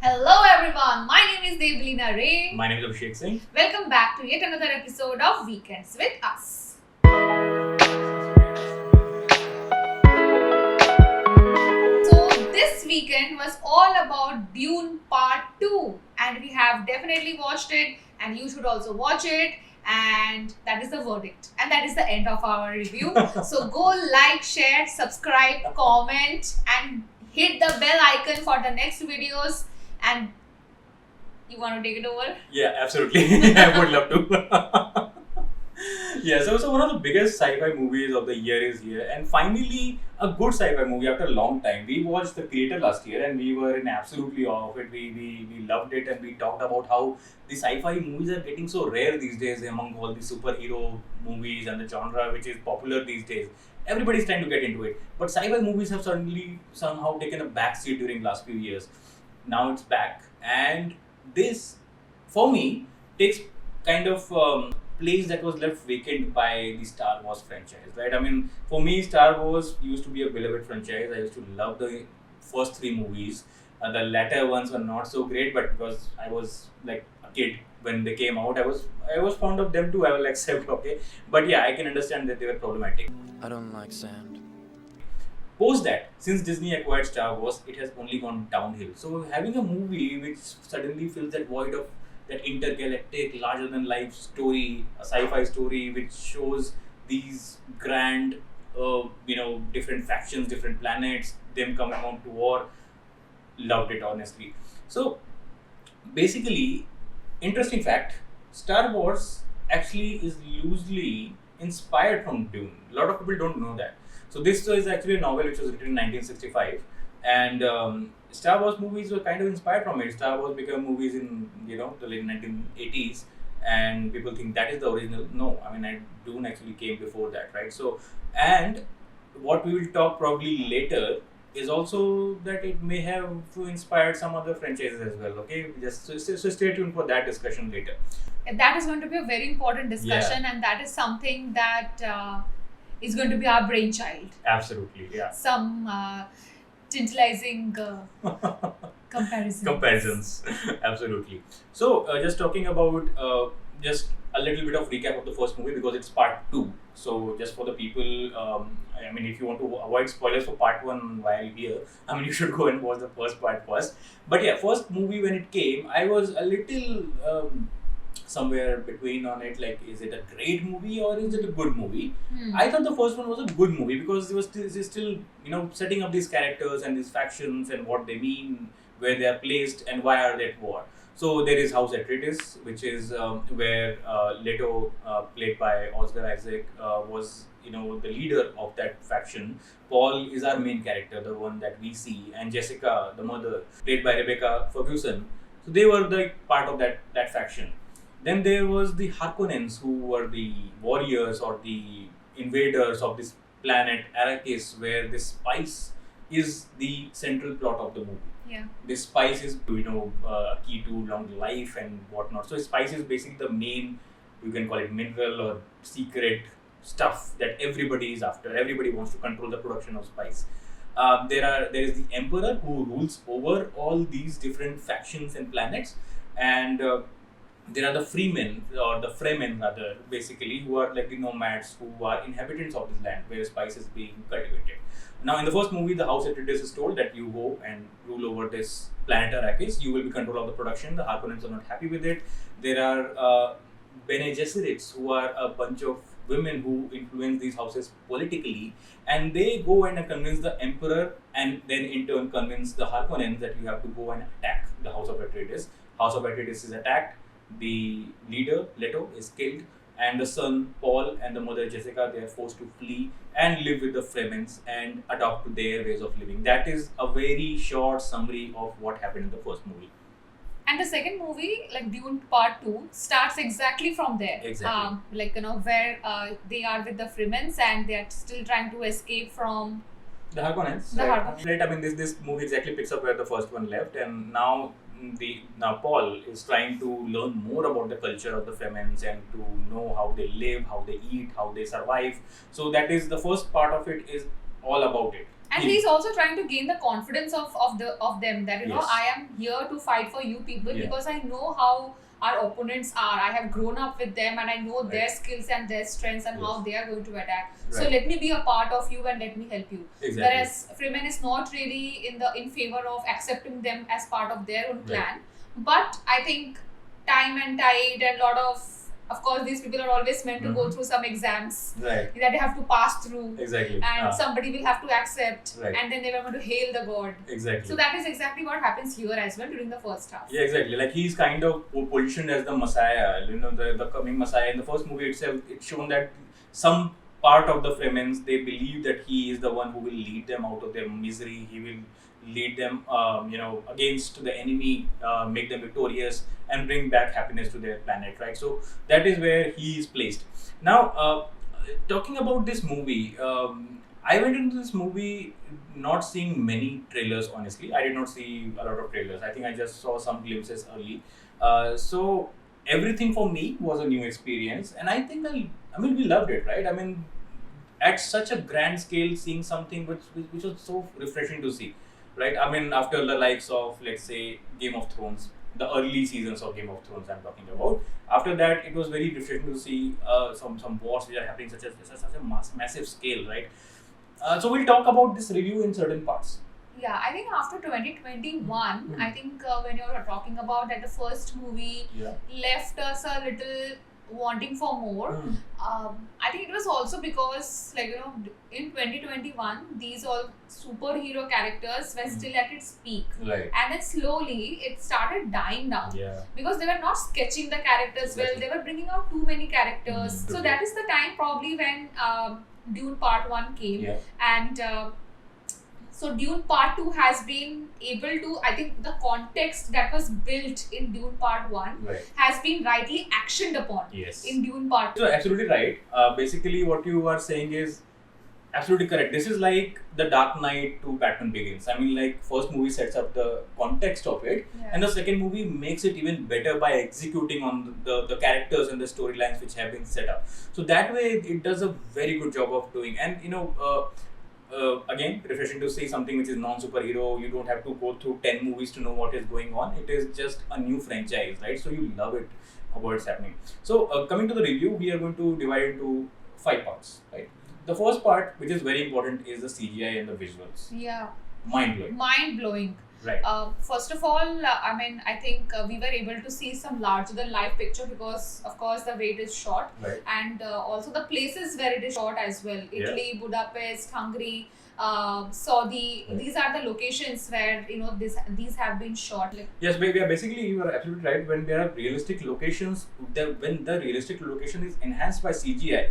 Hello everyone, my name is Devalina Ray. My name is Abhishek Singh. Welcome back to yet another episode of Weekends with Us. So this weekend was all about Dune Part 2 and we have definitely watched it and you should also watch it, and that is the verdict and that is the end of our review. So go like, share, subscribe, comment and hit the bell icon for the next videos. And you want to take it over? Yeah, absolutely. I would love to. Yeah, so one of the biggest sci-fi movies of the year is here, and finally a good sci-fi movie after a long time. We watched The Creator last year, and we were in absolutely awe of it. We loved it, and we talked about how the sci-fi movies are getting so rare these days among all the superhero movies and the genre which is popular these days. Everybody's trying to get into it, but sci-fi movies have suddenly somehow taken a backseat during last few years. Now it's back, and this, for me, takes kind of place that was left vacant by the Star Wars franchise, right? I mean, for me, Star Wars used to be a beloved franchise. I used to love the first three movies. The latter ones were not so great, but because I was like a kid when they came out, I was fond of them too. I will accept, okay, but yeah, I can understand that they were problematic. I don't like sand. Post that, since Disney acquired Star Wars, it has only gone downhill. So having a movie which suddenly fills that void of that intergalactic, larger than life story, a sci-fi story which shows these grand, different factions, different planets, them coming on to war. Loved it honestly. So basically, interesting fact: Star Wars actually is loosely inspired from Dune. A lot of people don't know that. So this is actually a novel which was written in 1965, and Star Wars movies were kind of inspired from it. Star Wars became movies in the late 1980s, and people think that is the original. No, I mean Dune actually came before that, right? So, and what we will talk probably later is also that it may have inspired some other franchises as well. Okay, just so stay tuned for that discussion later. That is going to be a very important discussion, and that is something that is going to be our brainchild. Absolutely, yeah. Some tantalizing Comparisons. Absolutely. So just talking about just a little bit of recap of the first movie because it's part 2. So just for the people, I mean, if you want to avoid spoilers for part 1 while here, I mean, you should go and watch the first part first. But yeah, first movie when it came, I was a little somewhere between on it, like, is it a great movie or is it a good movie? I thought the first one was a good movie because it was still setting up these characters and these factions and what they mean, where they are placed and why are they at war. So there is House Atreides, which is where Leto, played by Oscar Isaac, was the leader of that faction. Paul is our main character, the one that we see, and Jessica, the mother, played by Rebecca Ferguson. So they were the part of that faction. Then there was the Harkonnens, who were the warriors or the invaders of this planet Arrakis, where this spice is the central plot of the movie. Yeah. This spice is, a key to long life and whatnot. So spice is basically the main, you can call it mineral or secret stuff that everybody is after. Everybody wants to control the production of spice. There is the emperor who rules over all these different factions and planets, and there are the freemen or the fremen rather, basically, who are like the nomads who are inhabitants of this land where spice is being cultivated. Now in the first movie, the House Atreides is told that you go and rule over this planet Arrakis, you will be control of the production. The Harkonnens are not happy with it. There are Bene Gesserits, who are a bunch of women who influence these houses politically, and they go and convince the emperor, and then in turn convince the Harkonnens that you have to go and attack the House of Atreides. House of Atreides is attacked. The leader, Leto, is killed, and the son, Paul, and the mother, Jessica, they are forced to flee and live with the Fremens and adopt to their ways of living. That is a very short summary of what happened in the first movie. And the second movie, like Dune Part 2, starts exactly from there. Exactly. Where they are with the Fremens and they are still trying to escape from The Harkonnens. Right. I mean, this movie exactly picks up where the first one left, and now Paul is trying to learn more about the culture of the Fremens and to know how they live, how they eat, how they survive. So that is the first part of it is all about it. And he's also trying to gain the confidence of them that Yes. I am here to fight for you people Yeah. because I know how our opponents are. I have grown up with them and I know Right. their skills and their strengths and how Yes. they are going to attack. So Right. let me be a part of you and let me help you. Exactly. Whereas Freeman is not really in favor of accepting them as part of their own clan. But I think time and tide and a lot of course these people are always meant to go through some exams Right. that they have to pass through. Exactly. And somebody will have to accept, Right. and then they were going to hail the god. Exactly. So that is exactly what happens here as well during the first half. Yeah, exactly. Like he's kind of positioned as the Messiah, the coming Messiah. In the first movie itself, it's shown that some part of the Fremens, they believe that he is the one who will lead them out of their misery. He will lead them, against the enemy, make them victorious, and bring back happiness to their planet, right? So that is where he is placed. Now, talking about this movie, I went into this movie not seeing many trailers, honestly. I did not see a lot of trailers. I think I just saw some glimpses early. So everything for me was a new experience, and I think we loved it, right? I mean, at such a grand scale, seeing something which was so refreshing to see, right? I mean, after the likes of, let's say, Game of Thrones, the early seasons of Game of Thrones I'm talking about. After that, it was very refreshing to see some wars which are happening such a massive scale, right? So we'll talk about this review in certain parts. Yeah, I think after 2021, I think when you're talking about that the first movie left us a little wanting for more. I think it was also because in 2021 these all superhero characters were still at its peak, Right. and then slowly it started dying down. Yeah. Because they were not sketching the characters well, they were bringing out too many characters. So that is the time probably when Dune Part 1 came. Yeah. And so Dune Part 2 has been able to, I think the context that was built in Dune Part 1 Right. has been rightly actioned upon Yes. in Dune Part 2. So absolutely right. Basically, what you are saying is absolutely correct. This is like the Dark Knight to Batman Begins. I mean, like, first movie sets up the context of it, and the second movie makes it even better by executing on the characters and the storylines which have been set up. So that way, it does a very good job of doing. And again, refreshing to see something which is non-superhero. You don't have to go through 10 movies to know what is going on. It is just a new franchise, right? So you love it, what's happening. So coming to the review, we are going to divide into 5 parts, right? The first part, which is very important, is the CGI and the visuals. Yeah. Mind-blowing. Mind-blowing. Right. First of all, I think we were able to see some larger than life picture because, of course, the way it is shot, Right. and also the places where it is shot as well. Italy, Budapest, Hungary, Saudi. Right. These are the locations where these have been shot. Yes, basically you are absolutely right. When there are realistic locations, when the realistic location is enhanced by CGI,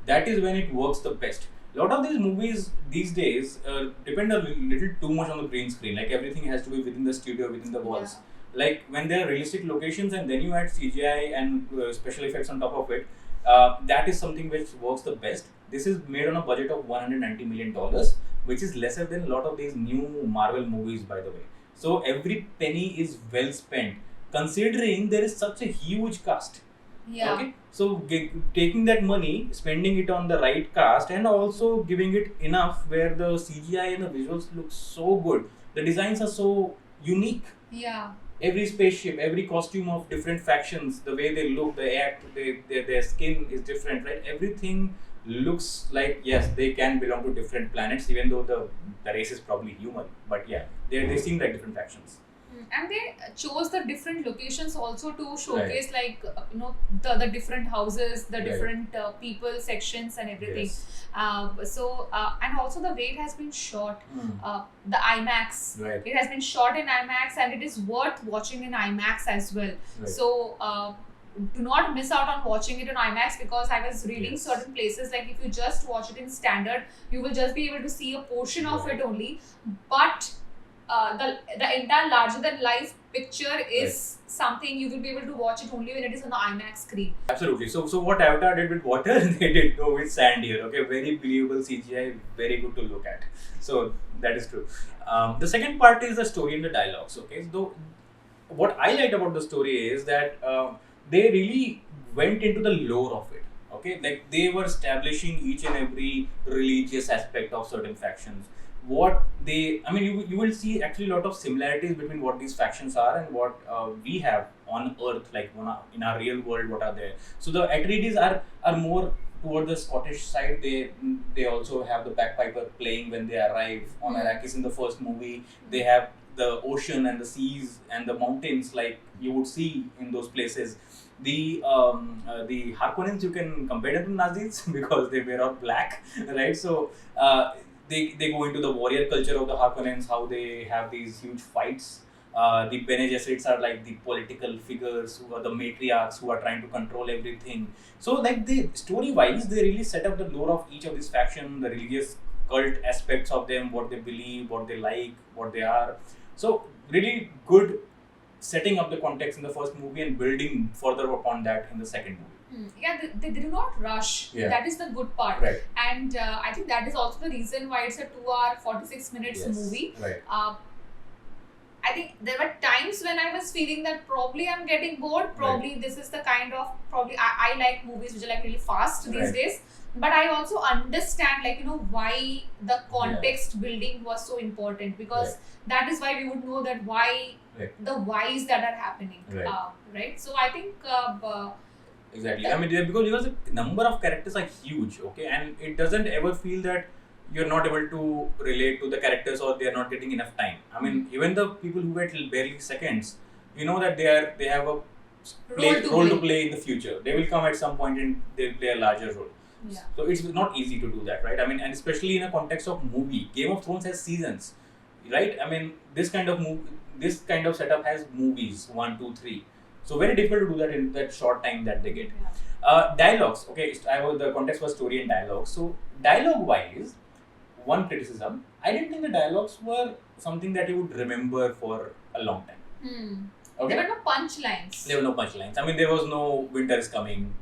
that is when it works the best. A lot of these movies these days depend a little too much on the green screen. Like, everything has to be within the studio, within the walls. Yeah. Like, when there are realistic locations and then you add CGI and special effects on top of it, that is something which works the best. This is made on a budget of $190 million, which is lesser than a lot of these new Marvel movies, by the way. So every penny is well spent, considering there is such a huge cast. Yeah. Okay, so taking that money, spending it on the right cast, and also giving it enough where the CGI and the visuals look so good. The designs are so unique. Yeah. Every spaceship, every costume of different factions, the way they look, they act, their skin is different, right? Everything looks like, yes, they can belong to different planets, even though the race is probably human. But yeah, they seem like different factions. And they chose the different locations also to showcase, the different houses, the different people sections and everything. Yes. And also the way it has been shot, the IMAX. Right. It has been shot in IMAX, and it is worth watching in IMAX as well. Right. So do not miss out on watching it in IMAX, because I was reading Yes. certain places, like if you just watch it in standard, you will just be able to see a portion of it only. But the entire larger than life picture is something you will be able to watch it only when it is on the IMAX screen. Absolutely. So what Avatar did with water, they did go with sand here. Okay, very believable CGI, very good to look at. So that is true. The second part is the story and the dialogues. Okay, so what I liked about the story is that they really went into the lore of it. Okay, like they were establishing each and every religious aspect of certain factions. what they, I mean, you will see actually a lot of similarities between what these factions are and what we have on Earth, like in our real world, what are there. So the Atreides are more toward the Scottish side. They also have the bagpiper playing when they arrive on Arrakis in the first movie. They have the ocean and the seas and the mountains like you would see in those places. The Harkonnens, you can compare them to Nazis because they wear all black, right? So they go into the warrior culture of the Harkonnens, how they have these huge fights. The Bene Gesserits are like the political figures who are the matriarchs who are trying to control everything. So like the story wise, they really set up the lore of each of these factions, the religious cult aspects of them, what they believe, what they like, what they are. So really good setting up the context in the first movie and building further upon that in the second movie. Yeah, they did not rush. Yeah. That is the good part. Right. And I think that is also the reason why it's a 2-hour 46 minutes movie. Right. I think there were times when I was feeling that probably I'm getting bored. Probably this is the kind of, I like movies which are like really fast these days. But I also understand why the context building was so important, because that is why we would know that why the whys that are happening. Right. So I think exactly. I mean, because the number of characters are huge, okay, and it doesn't ever feel that you're not able to relate to the characters or they're not getting enough time. I mean, even the people who wait till barely seconds, you know that they have a role to play in the future. They will come at some point and they'll play a larger role. Yeah. So it's not easy to do that, right? I mean, and especially in a context of movie, Game of Thrones has seasons, right? I mean, this kind of setup has movies 1, 2, 3. So very difficult to do that in that short time that they get. Dialogues, okay. The context was story and dialogue. So dialogue-wise, one criticism, I didn't think the dialogues were something that you would remember for a long time. Okay? There were no punchlines. I mean, there was no winter is coming,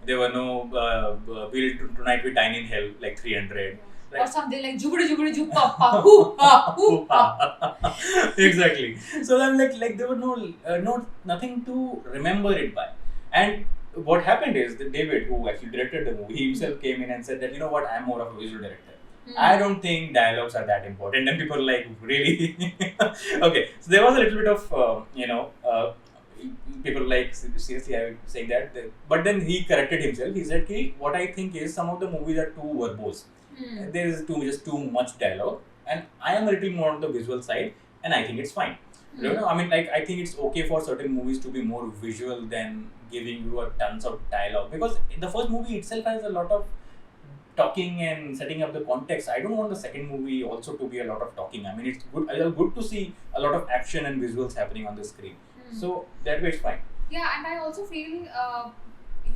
There were no tonight we dine in hell like 300. Right? Or something like jubudu jubudu jup papa hoo ha hoo ha. Exactly. So then like there were nothing to remember it by. And what happened is that David, who actually directed the movie, he himself came in and said that, I'm more of a visual director. I don't think dialogues are that important. And people like, really? Okay. So there was a little bit of, people like, seriously, I would say that. But then he corrected himself. He said, what I think is some of the movies are too verbose. There is just too much dialogue. And I am a little more on the visual side. And I think it's fine. I mean, like, I think it's okay for certain movies to be more visual than giving you a tons of dialogue. Because the first movie itself has a lot of talking and setting up the context. I don't want the second movie also to be a lot of talking. I mean, it's good to see a lot of action and visuals happening on the screen. So that way it's fine. Yeah, and I also feel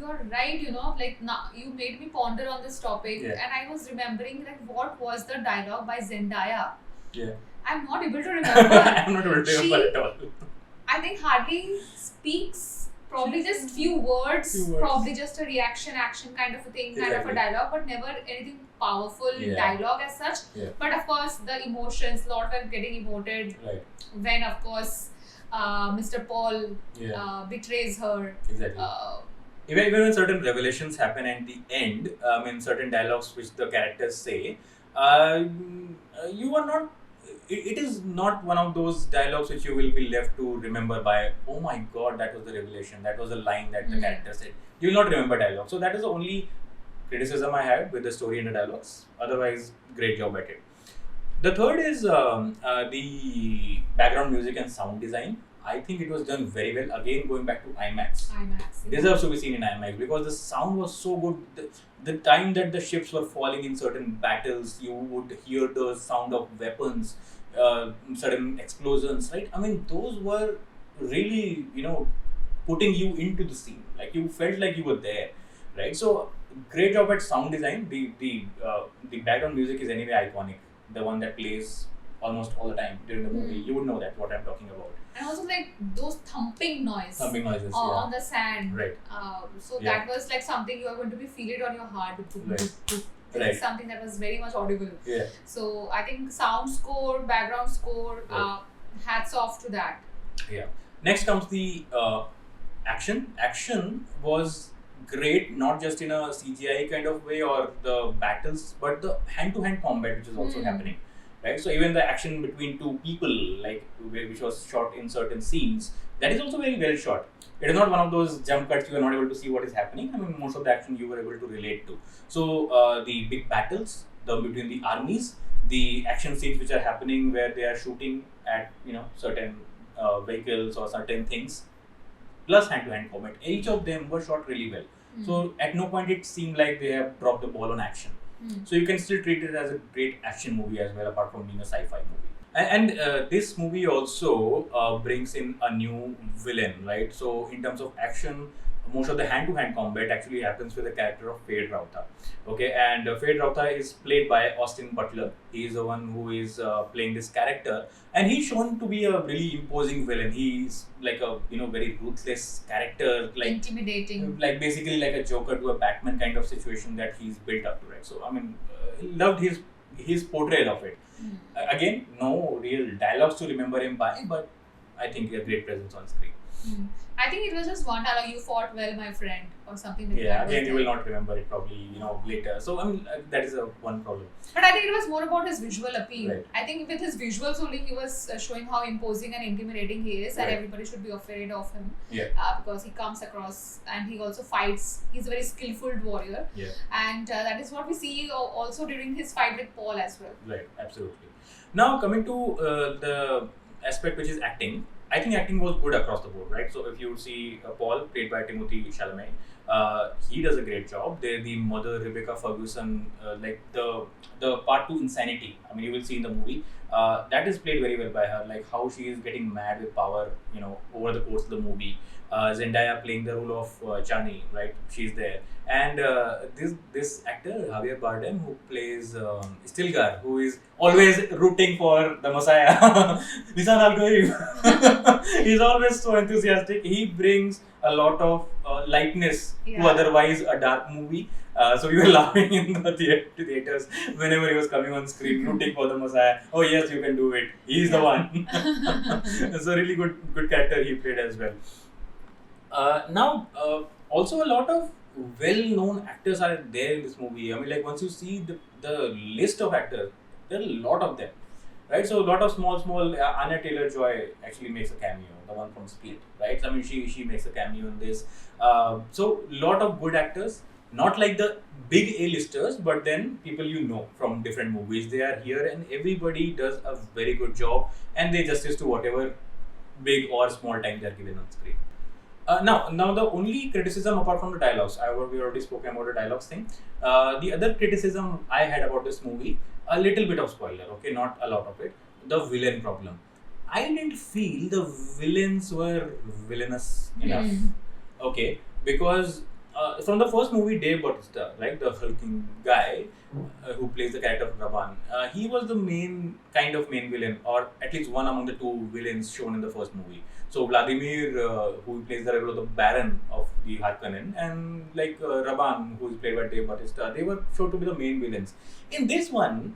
you're right, like now you made me ponder on this topic, and I was remembering like what was the dialogue by Zendaya. Yeah. I'm not able to remember. I'm not able to remember at all. I think hardly speaks. Probably just few words, probably just a reaction, action kind of a thing, kind of a dialogue, but never anything powerful dialogue as such. But of course, the emotions, a lot were getting emoted when, of course, Mr. Paul betrays her. Exactly. Even when certain revelations happen at the end, certain dialogues which the characters say, you are not. It is not one of those dialogues which you will be left to remember by, oh my god, that was the revelation, that was the line that the character said. You will not remember dialogue. So that is the only criticism I had with the story and the dialogues. Otherwise, great job at it. The third is the background music and sound design. I think it was done very well. Again, going back to IMAX. It deserves to be seen in IMAX because the sound was so good. The time that the ships were falling in certain battles, you would hear the sound of weapons, certain explosions, right? I mean, those were really, putting you into the scene. Like you felt like you were there, right? So great job at sound design. The background music is anyway iconic. The one that plays almost all the time during the movie. You would know that what I'm talking about. And also like those thumping noises on the sand. Right. So that was like something you are going to be feel it on your heart. It's something that was very much audible. Yeah. So I think sound score, background score, hats off to that. Yeah. Next comes the action. Action was great, not just in a CGI kind of way or the battles, but the hand-to-hand combat which is also happening. right? So even the action between two people, like which was shot in certain scenes, that is also very well shot. It is not one of those jump cuts you are not able to see what is happening. I mean, most of the action you were able to relate to. So the big battles, the between the armies, the action scenes which are happening where they are shooting at certain vehicles or certain things, plus hand-to-hand combat. Each of them were shot really well. So at no point it seemed like they have dropped the ball on action. So you can still treat it as a great action movie as well, apart from being a sci-fi movie. And this movie also brings in a new villain, right? So in terms of action, most of the hand-to-hand combat actually happens with the character of Fade Rautha. Okay, and Fade Rautha is played by Austin Butler. He is the one who is playing this character, and he's shown to be a really imposing villain. He's like a very ruthless character, like intimidating, like basically like a Joker to a Batman kind of situation that he's built up to, right? So I mean, loved his portrayal of it. Again, no real dialogues to remember him by, but I think a great presence on screen. I think it was just one dialogue, "You fought well, my friend," or something like Yeah, that. again, you will not remember it probably, later. So I mean, that is a one problem. But I think it was more about his visual appeal. Right. I think with his visuals only, he was showing how imposing and intimidating he is, and Right. everybody should be afraid of him. Yeah. Because he comes across and he also fights. He's a very skillful warrior. Yeah. And that is what we see also during his fight with Paul as well. Right, absolutely. Now coming to the aspect which is acting, I think acting was good across the board, right? So if you see Paul, played by Timothy Chalamet, he does a great job. The mother Rebecca Ferguson, like the part 2 insanity. I mean, you will see in the movie that is played very well by her. Like how she is getting mad with power, over the course of the movie. Zendaya playing the role of Chani, right? She's there, and this actor Javier Bardem, who plays Stilgar, who is always rooting for the Messiah. Nisan Al-Ghaib. He's always so enthusiastic. He brings a lot of lightness to otherwise a dark movie. So we were laughing in the theaters whenever he was coming on screen, rooting for the Messiah. Oh yes, you can do it. He's the one. It's a really good character he played as well. Now, also a lot of well-known actors are there in this movie. I mean, like once you see the list of actors, there are a lot of them, right? So a lot of small. Anya Taylor-Joy actually makes a cameo, the one from Split, right? I mean, she makes a cameo in this. So lot of good actors, not like the big A-listers, but then people from different movies. They are here, and everybody does a very good job, and they justice to whatever big or small time they are given on screen. Now the only criticism apart from the dialogues, we already spoken about the dialogues thing. The other criticism I had about this movie, a little bit of spoiler, okay, not a lot of it. The villain problem. I didn't feel the villains were villainous enough, okay, because from the first movie, Dave Bautista, right, the hulking guy who plays the character of Raban, he was the main villain, or at least one among the two villains shown in the first movie. So Vladimir, who plays the role of the Baron of the Harkonnen, and Raban, who is played by Dave Bautista, they were shown to be the main villains. In this one,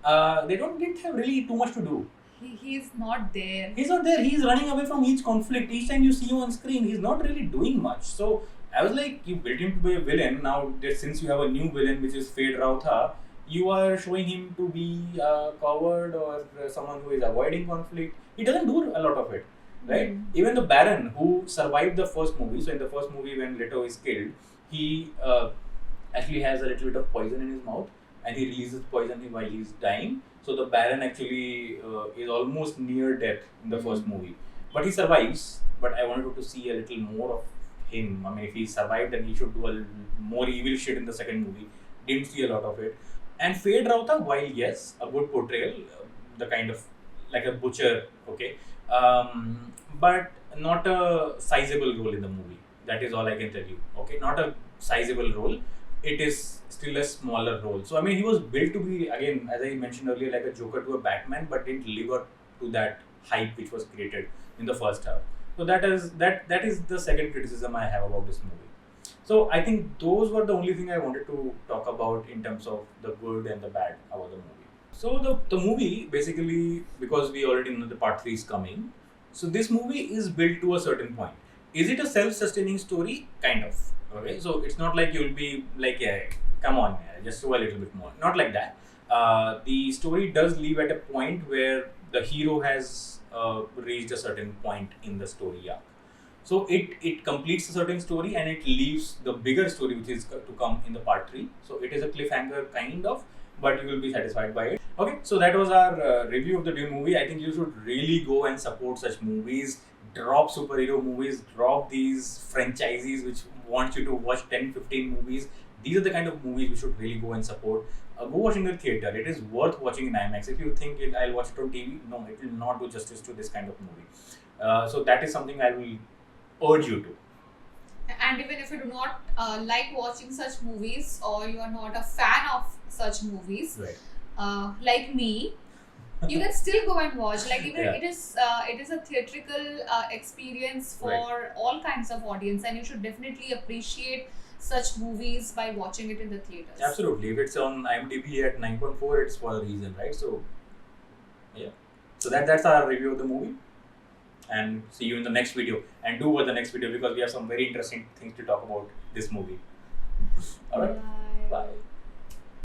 they didn't have really too much to do. He's not there. He's not there. He's running away from each conflict. Each time you see him on screen, he's not really doing much. So I was like, you built him to be a villain. Now, since you have a new villain, which is Fade Rautha, you are showing him to be a coward or someone who is avoiding conflict. He doesn't do a lot of it, right? Even the Baron, who survived the first movie, so in the first movie when Leto is killed, he actually has a little bit of poison in his mouth, and he releases poison while he's dying. So the Baron actually is almost near death in the first movie, but he survives. But I wanted to see a little more of him. I mean, if he survived, then he should do a more evil shit in the second movie. Didn't see a lot of it. And Fade Rautha, while yes, a good portrayal, the kind of like a butcher, okay, but not a sizable role in the movie. That is all I can tell you. Okay, not a sizable role. It is still a smaller role. So I mean, he was built to be, again, as I mentioned earlier, like a Joker to a Batman, but didn't live up to that hype which was created in the first half. So that is the second criticism I have about this movie. So I think those were the only thing I wanted to talk about in terms of the good and the bad about the movie. So the movie, basically, because we already know the part 3 is coming, so this movie is built to a certain point. Is it a self-sustaining story? Kind of. Okay, so it's not like you'll be like, yeah, come on, yeah, just do a little bit more. Not like that. the story does leave at a point where the hero has reached a certain point in the story arc. So it completes a certain story and it leaves the bigger story which is to come in the part 3. So it is a cliffhanger kind of, but you will be satisfied by it. Okay, so that was our review of the Dune movie. I think you should really go and support such movies. Drop superhero movies, drop these franchises which want you to watch 10-15 movies. These are the kind of movies we should really go and support. Go watch in the theater. It is worth watching in IMAX. If you think I'll watch it on TV, no, it will not do justice to this kind of movie. So that is something I will urge you to. And even if you do not like watching such movies, or you are not a fan of such movies, Right. like me, you can still go and watch. Like even Yeah. it is a theatrical experience for Right. all kinds of audience, and you should definitely appreciate such movies by watching it in the theaters. Absolutely. If it's on IMDb at 9.4, it's for a reason, right? So, yeah. So that's our review of the movie. And see you in the next video. And do watch the next video because we have some very interesting things to talk about this movie. Alright?